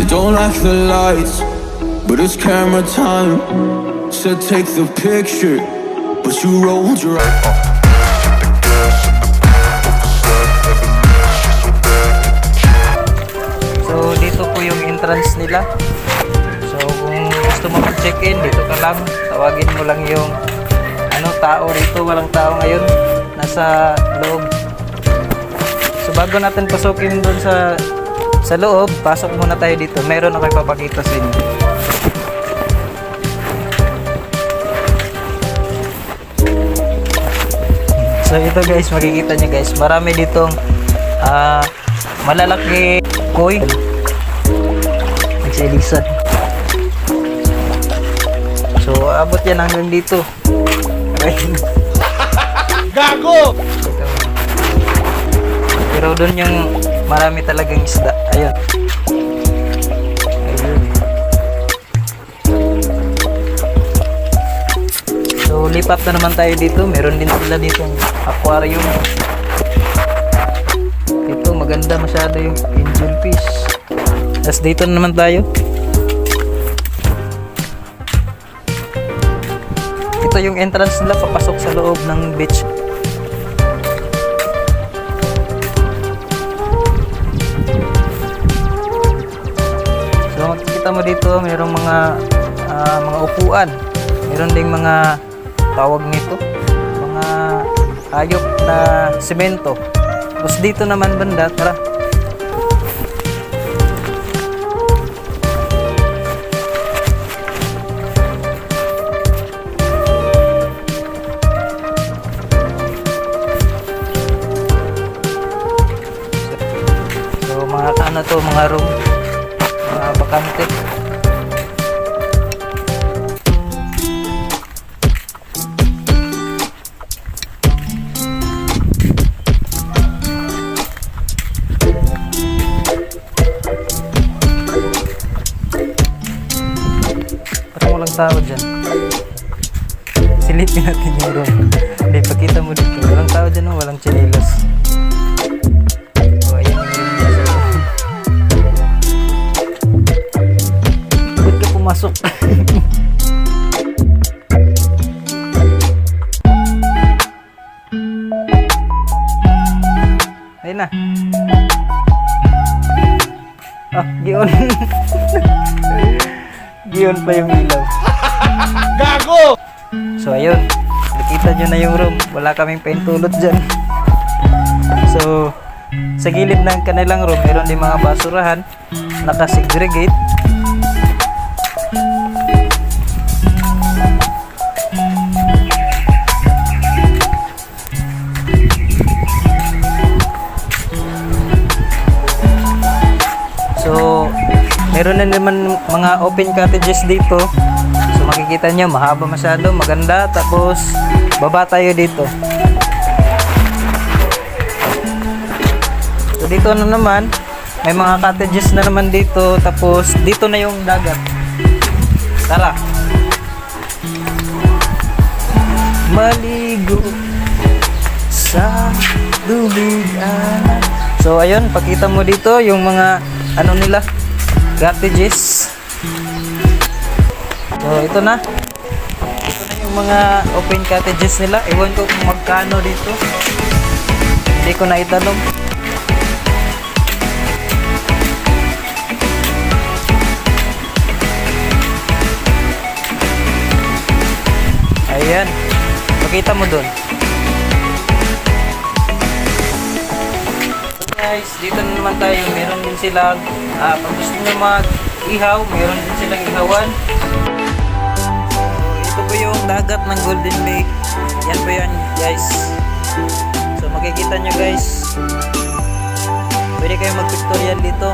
don't like the lights, but it's camera time. Said take the picture, but you rolled your eyes. So dito po yung entrance nila. So kung gusto mo mag-check-in, dito ka lang. Tawagin mo lang yung tao dito. Walang tao ngayon. Nasa loob. So bago natin pasukin doon sa loob, pasok muna tayo dito. Meron ako ipapakita sa inyo. So ito guys, makikita nyo guys, marami ditong malalaki koi. Nagsilisan. So abot yan hanggang dito. Gago! Pero doon yung marami talagang isda. Ayun. Ayun. So lipat na naman tayo dito. Meron din sila dito aquarium. Ito maganda masyado yung angel fish. Tapos dito na naman tayo. Ito yung entrance nila papasok sa loob ng beach. So makikita mo dito mayroong mga upuan. Meron ding mga tawag nito, mga hayop na semento. Tapos dito naman banda, tara. So mga room, mga bakante. Walang tao dyan. Silipin natin yung room. Hindi, pakita mo dito. Walang tao dyan, no? Walang chinelas. So, ayan yung room niya. Ba't ka pumasok? Ayun na. Gion. Gion pa yung ilaw. Gago! So ayun, nakita nyo na yung room. Wala kaming paintulot dyan. So sa gilid ng kanilang room, meron din mga basurahan naka-segregate. So meron na naman mga open cottages dito. So makikita nyo, mahaba masyado, maganda. Tapos baba tayo dito. So dito na naman, may mga cottages na naman dito. Tapos dito na yung dagat. Tara. Maligo sa dubigan. So ayun, pakita mo dito yung mga nila, cottages. So ito na yung mga open cottages nila. Ewan ko kung magkano dito, hindi ko na itanong. Ayan, pakita mo dun. Guys, dito na naman tayo. Meron din silang pag gusto nyo mag-ihaw, meron din silang ihawan. So ito po yung dagat ng Golden Lake. Yan po yan guys. So makikita nyo guys, pwede kayo mag-pictorial dito.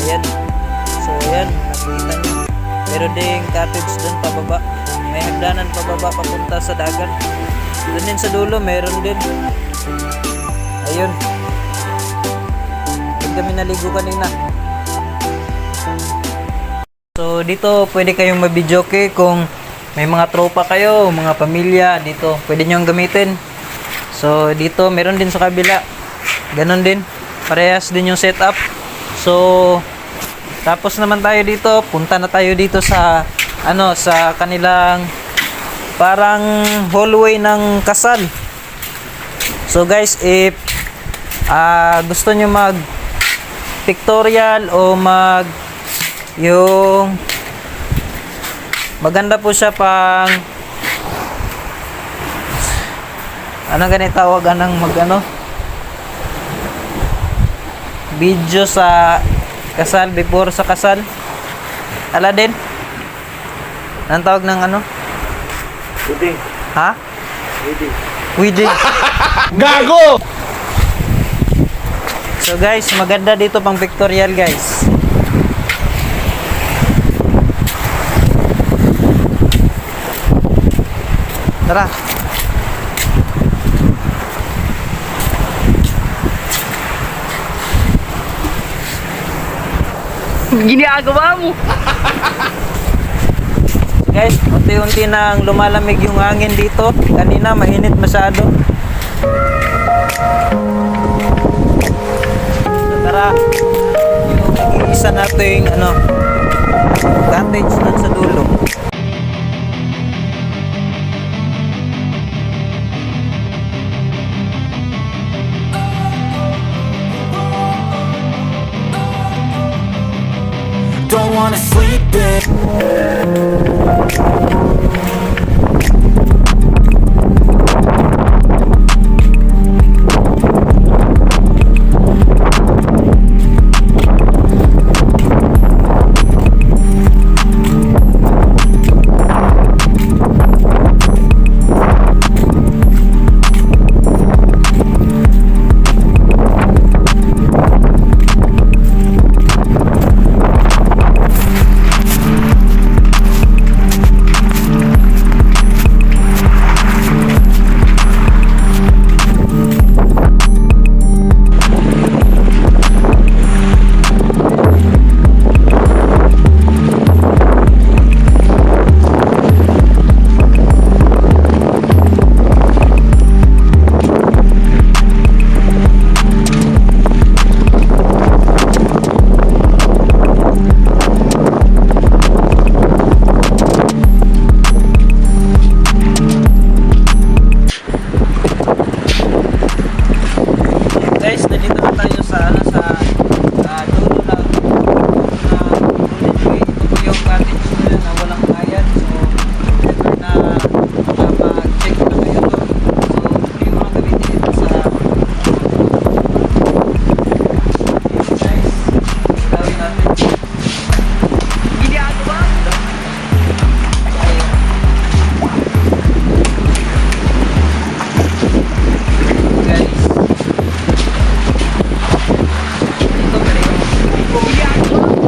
Ayan. So ayan, nakikita nyo. Meron ding cottage dun pababa. May hagdanan pababa papunta sa dagat. Doon din sa dulo meron din. Ayun. Doon kami naligo kanina. So dito pwede kayong mabidyoke kung may mga tropa kayo, mga pamilya dito. Pwede nyo gamitin. So dito meron din sa kabila. Ganon din. parehas din yung setup. So tapos naman tayo dito, punta na tayo dito sa ano, sa kanilang parang hallway ng kasal. So guys, if gusto nyo mag pictorial o mag yung maganda po siya pang ano ganito tawag anong mag ano video sa kasal, before sa kasal. Ala din? Anong tawag ng ano? Wedding. Ha? Wedding. Wedding. Gago! So guys, maganda dito pang pictorial guys. Tara. Ginagawa mo. Guys, unti-unti nang lumalamig yung hangin dito. Kanina mainit masyado. So, tara. Yung nag-iisa nating ano, cottage dun sa dulo. Don't wanna sleep in. Guys, nandito na tayo sa ano sa dulo ng Golden Way. Ito po yung cottage nila na walang bayad. So, never na mag-check na kayo doon. So, ito yung mga gamitin dito sa guys, gawin natin. Ginagawa mo. Ayun. Guys, ito pala yung Ginagawa mo.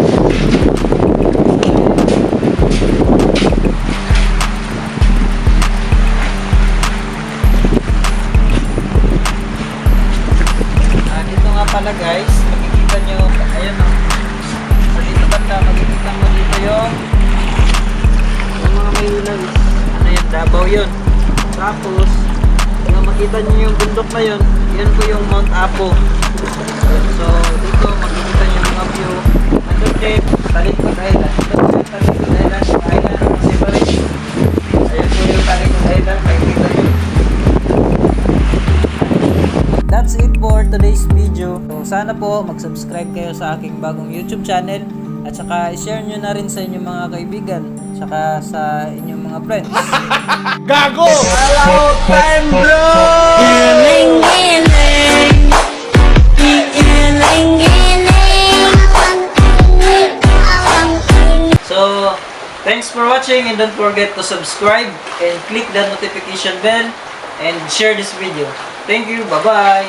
dito nga pala guys, makikita nyo, ayun o, sa dito banda, makikita mo dito yung mga may ulan, ano yun, Davao yun. Tapos, kung makita nyo yung bundok na yun, yan po yung Mount Apo. So, dito makikita nyo mga view, nandun din, Talikod Island. Ito po yung Talikod Island, island ng separate. Ayun po yung Talikod Island, makikita nyo. That's it for today's video. So, sana po mag-subscribe kayo sa aking bagong YouTube channel at saka i-share nyo na rin sa inyong mga kaibigan saka sa inyong mga friends. Gago! Hello, time bro! So, thanks for watching and don't forget to subscribe and click the notification bell and share this video. Thank you. Bye-bye.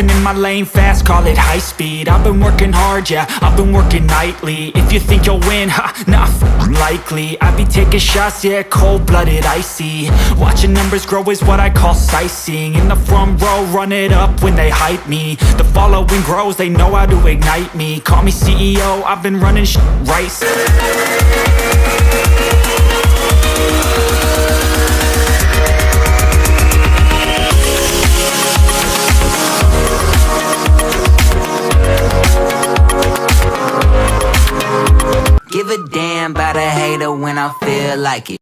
Racing in my lane fast, call it high speed. I've been working hard, yeah, I've been working nightly. If you think you'll win, ha, nah, likely. I be taking shots, yeah, cold-blooded, icy. Watching numbers grow is what I call sightseeing. In the front row, run it up when they hype me. The following grows, they know how to ignite me. Call me CEO, I've been running right. Give a damn about a hater when I feel like it.